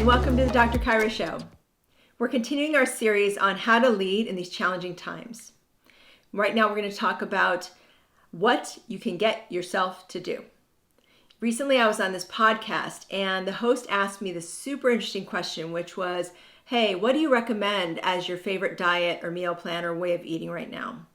and welcome to the Dr. Kyra Show. We're continuing our series on how to lead in these challenging times. Right now we're going to talk about what you can get yourself to do. Recently I was on this podcast and the host asked me this super interesting question, which was, hey, what do you recommend as your favorite diet or meal plan or way of eating right now?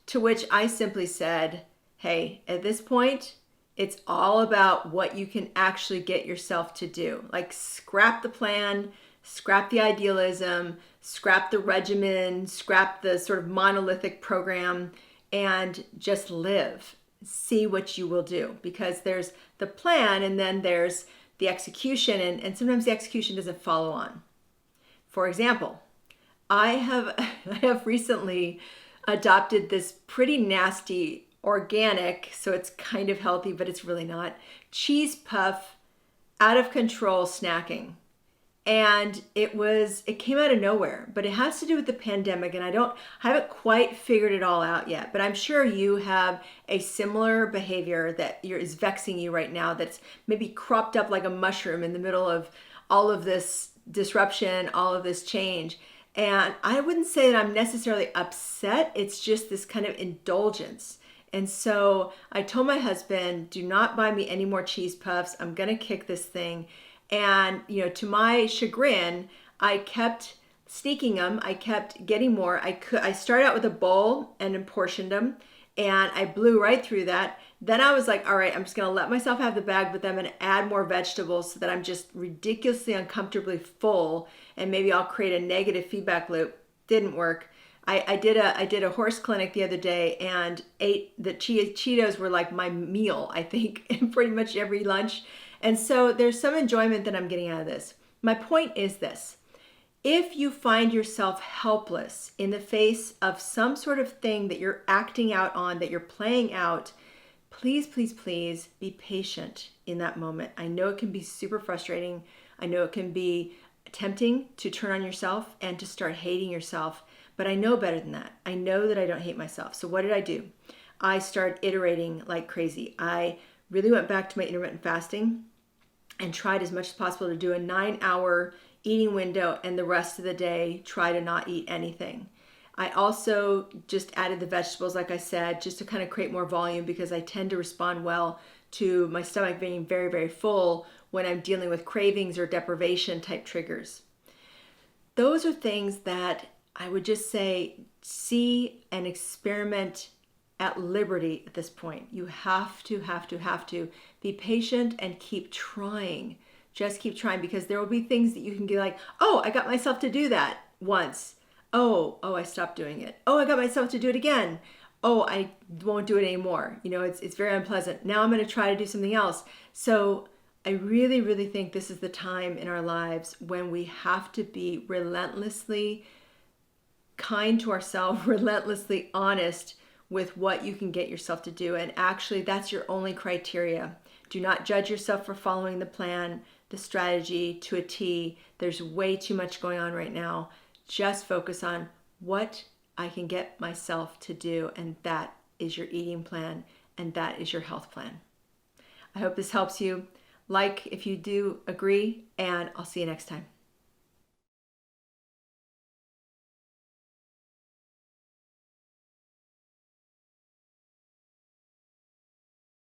To which I simply said, hey, at this point, it's all about what you can actually get yourself to do. Like scrap the plan, scrap the idealism, scrap the regimen, scrap the sort of monolithic program, and just live. See what you will do. Because there's the plan and then there's the execution, and sometimes the execution doesn't follow on. For example, I have recently adopted this pretty nasty organic, so it's kind of healthy, but it's really not, cheese puff, out of control snacking. And it came out of nowhere, but it has to do with the pandemic, and I haven't quite figured it all out yet, but I'm sure you have a similar behavior that is vexing you right now, that's maybe cropped up like a mushroom in the middle of all of this disruption, all of this change. And I wouldn't say that I'm necessarily upset, it's just this kind of indulgence. And so I told my husband, do not buy me any more cheese puffs. I'm going to kick this thing. And, to my chagrin, I kept sneaking them. I kept getting more. I started out with a bowl and then portioned them, and I blew right through that. Then I was like, all right, I'm just going to let myself have the bag, but then I'm going to add more vegetables so that I'm just ridiculously uncomfortably full, and maybe I'll create a negative feedback loop. Didn't work. I did a horse clinic the other day and ate the Cheetos were like my meal, I think, in pretty much every lunch. And so there's some enjoyment that I'm getting out of this. My point is this: if you find yourself helpless in the face of some sort of thing that you're acting out on, that you're playing out, please, please, please be patient in that moment. I know it can be super frustrating. I know it can be tempting to turn on yourself and to start hating yourself. But I know better than that. I know that I don't hate myself. So what did I do? I started iterating like crazy. I really went back to my intermittent fasting and tried as much as possible to do a 9-hour eating window, and the rest of the day try to not eat anything. I also just added the vegetables, like I said, just to kind of create more volume, because I tend to respond well to my stomach being very, very full when I'm dealing with cravings or deprivation type triggers. Those are things that I would just say, see and experiment at liberty at this point. You have to be patient and keep trying. Just keep trying, because there will be things that you can get like, oh, I got myself to do that once. Oh, I stopped doing it. Oh, I got myself to do it again. Oh, I won't do it anymore. It's very unpleasant. Now I'm going to try to do something else. So I really, really think this is the time in our lives when we have to be relentlessly kind to ourselves, relentlessly honest with what you can get yourself to do. And actually, that's your only criteria. Do not judge yourself for following the plan, the strategy to a T. There's way too much going on right now. Just focus on what I can get myself to do. And that is your eating plan, and that is your health plan. I hope this helps you. Like if you do agree, and I'll see you next time.